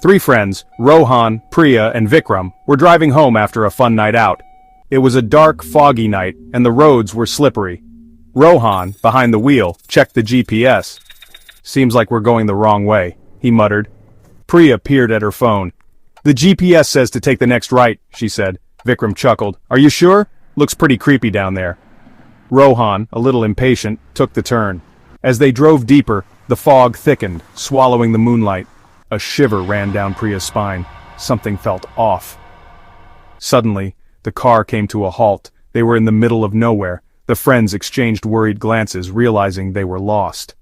Three friends, Rohan, Priya, and Vikram, were driving home after a fun night out. It was a dark, foggy night, and the roads were slippery. Rohan, behind the wheel, checked the GPS. "Seems like we're going the wrong way," he muttered. Priya peered at her phone. "The GPS says to take the next right," she said. Vikram chuckled. "Are you sure? Looks pretty creepy down there." Rohan, a little impatient, took the turn. As they drove deeper, the fog thickened, swallowing the moonlight. A shiver ran down Priya's spine. Something felt off. Suddenly, the car came to a halt. They were in the middle of nowhere. The friends exchanged worried glances, realizing they were lost.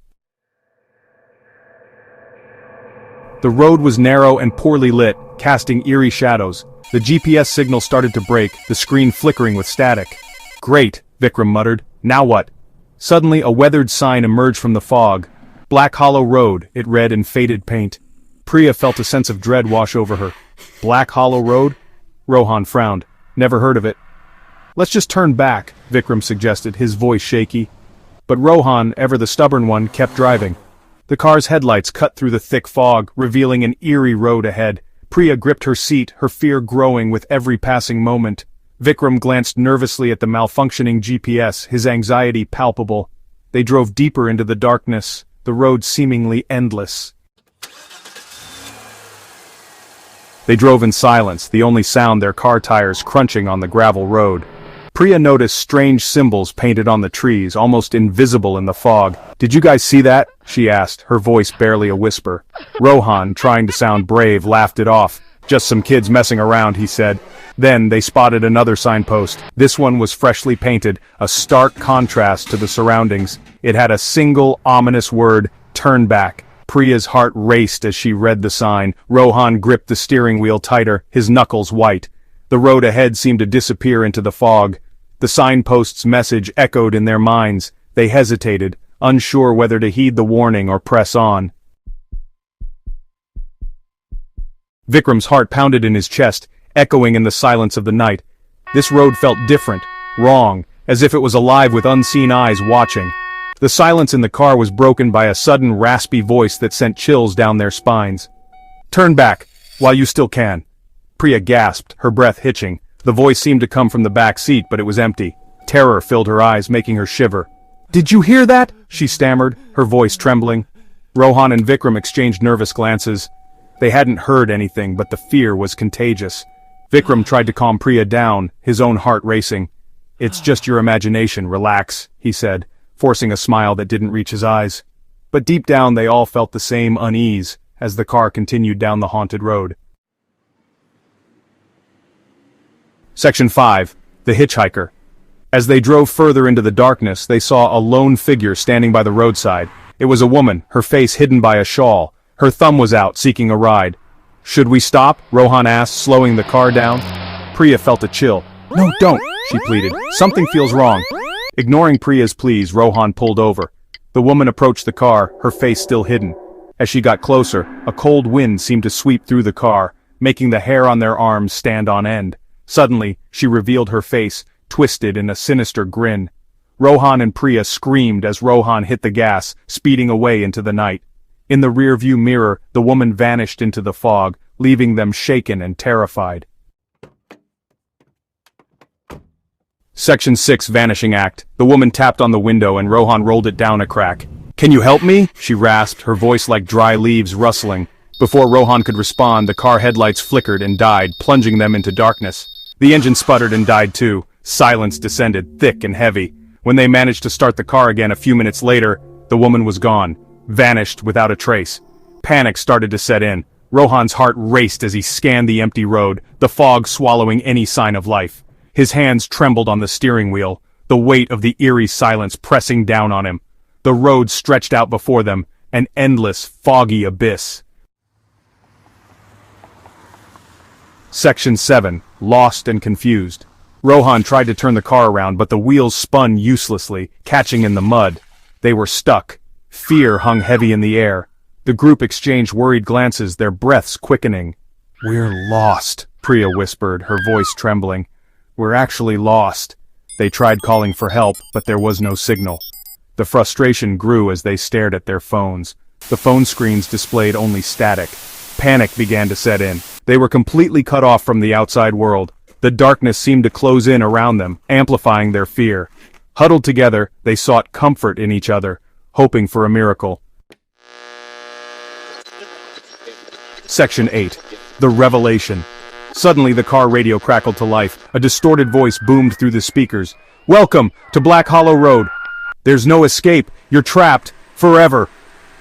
The road was narrow and poorly lit, casting eerie shadows. The GPS signal started to break, the screen flickering with static. "Great," Vikram muttered. "Now what?" Suddenly a weathered sign emerged from the fog. "Black Hollow Road," it read in faded paint. Priya felt a sense of dread wash over her. Black Hollow Road? Rohan frowned. "Never heard of it." "Let's just turn back," Vikram suggested, his voice shaky. But Rohan, ever the stubborn one, kept driving. The car's headlights cut through the thick fog, revealing an eerie road ahead. Priya gripped her seat, her fear growing with every passing moment. Vikram glanced nervously at the malfunctioning GPS, his anxiety palpable. They drove deeper into the darkness, the road seemingly endless. They drove in silence, the only sound their car tires crunching on the gravel road. Priya noticed strange symbols painted on the trees, almost invisible in the fog. "Did you guys see that?" she asked, her voice barely a whisper. Rohan, trying to sound brave, laughed it off. "Just some kids messing around," he said. Then they spotted another signpost. This one was freshly painted, a stark contrast to the surroundings. It had a single, ominous word, "Turn back." Priya's heart raced as she read the sign. Rohan gripped the steering wheel tighter, his knuckles white. The road ahead seemed to disappear into the fog. The signpost's message echoed in their minds. They hesitated, unsure whether to heed the warning or press on. Vikram's heart pounded in his chest, echoing in the silence of the night. This road felt different, wrong, as if it was alive with unseen eyes watching. The silence in the car was broken by a sudden raspy voice that sent chills down their spines. "Turn back, while you still can." Priya gasped, her breath hitching. The voice seemed to come from the back seat, but it was empty. Terror filled her eyes, making her shiver. "Did you hear that?" she stammered, her voice trembling. Rohan and Vikram exchanged nervous glances. They hadn't heard anything, but the fear was contagious. Vikram tried to calm Priya down, his own heart racing. "It's just your imagination, relax," he said, forcing a smile that didn't reach his eyes. But deep down they all felt the same unease, as the car continued down the haunted road. Section 5. The Hitchhiker. As they drove further into the darkness, they saw a lone figure standing by the roadside. It was a woman, her face hidden by a shawl. Her thumb was out, seeking a ride. "Should we stop?" Rohan asked, slowing the car down. Priya felt a chill. "No, don't," she pleaded. "Something feels wrong." Ignoring Priya's pleas, Rohan pulled over. The woman approached the car, her face still hidden. As she got closer, a cold wind seemed to sweep through the car, making the hair on their arms stand on end. Suddenly, she revealed her face, twisted in a sinister grin. Rohan and Priya screamed as Rohan hit the gas, speeding away into the night. In the rearview mirror, the woman vanished into the fog, leaving them shaken and terrified. Section 6. Vanishing Act. The woman tapped on the window and Rohan rolled it down a crack. "Can you help me?" she rasped, her voice like dry leaves rustling. Before Rohan could respond, the car headlights flickered and died, plunging them into darkness. The engine sputtered and died too. Silence descended, thick and heavy. When they managed to start the car again a few minutes later, the woman was gone, vanished without a trace. Panic started to set in. Rohan's heart raced as he scanned the empty road, the fog swallowing any sign of life. His hands trembled on the steering wheel, the weight of the eerie silence pressing down on him. The road stretched out before them, an endless, foggy abyss. Section 7. Lost and Confused. Rohan tried to turn the car around, but the wheels spun uselessly, catching in the mud. They were stuck. Fear hung heavy in the air. The group exchanged worried glances, their breaths quickening. "We're lost," Priya whispered, her voice trembling. "We're actually lost." They tried calling for help, but there was no signal. The frustration grew as they stared at their phones. The phone screens displayed only static. Panic began to set in. They were completely cut off from the outside world. The darkness seemed to close in around them, amplifying their fear. Huddled together, they sought comfort in each other, hoping for a miracle. Section 8. The Revelation. Suddenly the car radio crackled to life. A distorted voice boomed through the speakers. "Welcome to Black Hollow Road. There's no escape. You're trapped. Forever."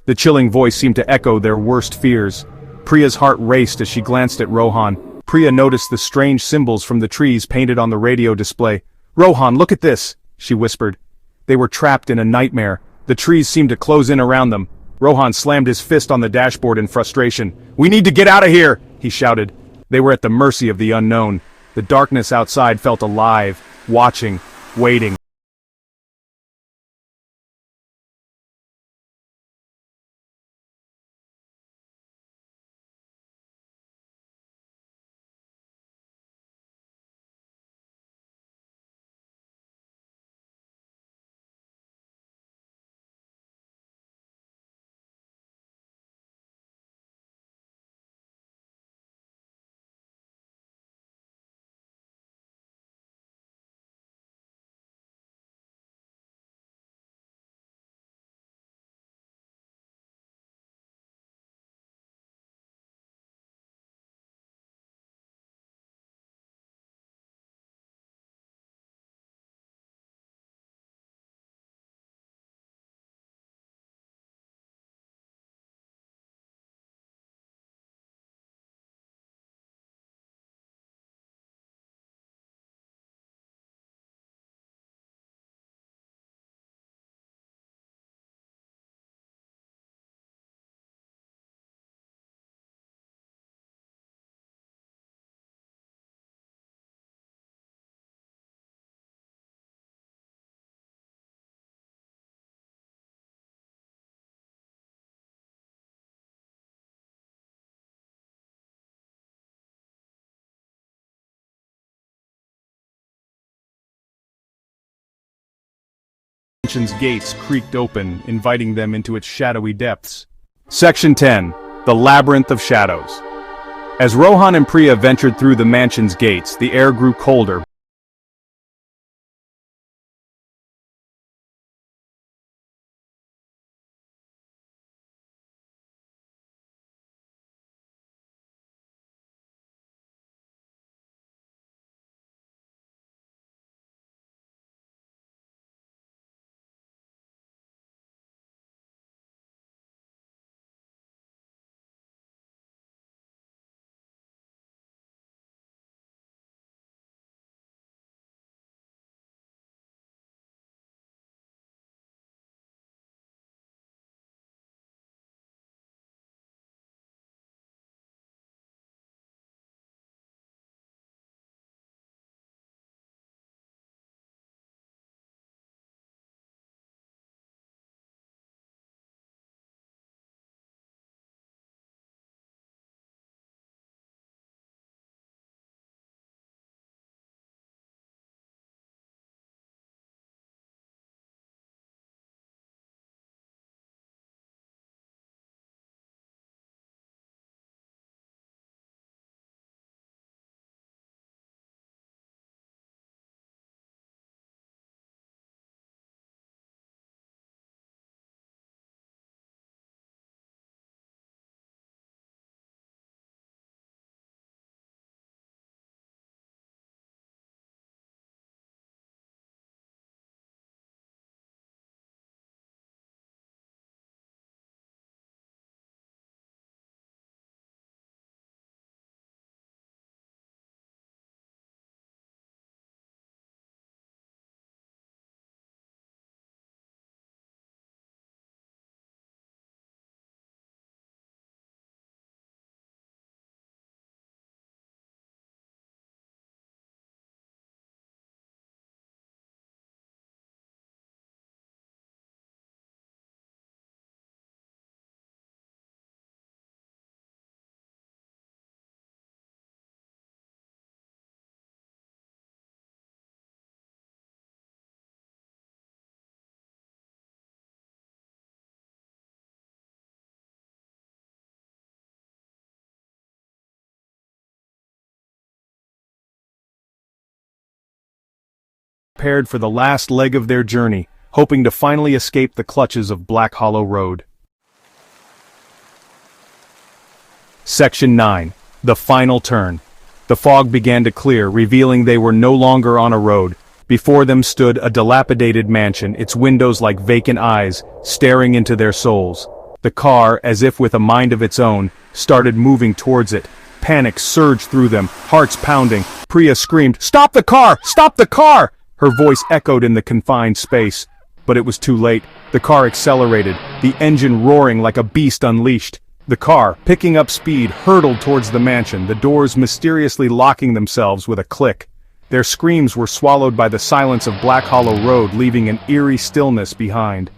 The chilling voice seemed to echo their worst fears. Priya's heart raced as she glanced at Rohan. Priya noticed the strange symbols from the trees painted on the radio display. "Rohan, look at this," she whispered. They were trapped in a nightmare. The trees seemed to close in around them. Rohan slammed his fist on the dashboard in frustration. "We need to get out of here!" he shouted. They were at the mercy of the unknown. The darkness outside felt alive, watching, waiting. The mansion's gates creaked open, inviting them into its shadowy depths. Section 10. The Labyrinth of Shadows. As Rohan and Priya ventured through the mansion's gates, the air grew colder. prepared for the last leg of their journey, hoping to finally escape the clutches of Black Hollow Road. Section 9. The Final Turn. The fog began to clear, revealing they were no longer on a road. Before them stood a dilapidated mansion, its windows like vacant eyes, staring into their souls. The car, as if with a mind of its own, started moving towards it. Panic surged through them, hearts pounding. Priya screamed, "Stop the car! Stop the car!" Her voice echoed in the confined space. But it was too late. The car accelerated, the engine roaring like a beast unleashed. The car, picking up speed, hurtled towards the mansion, the doors mysteriously locking themselves with a click. Their screams were swallowed by the silence of Black Hollow Road, leaving an eerie stillness behind.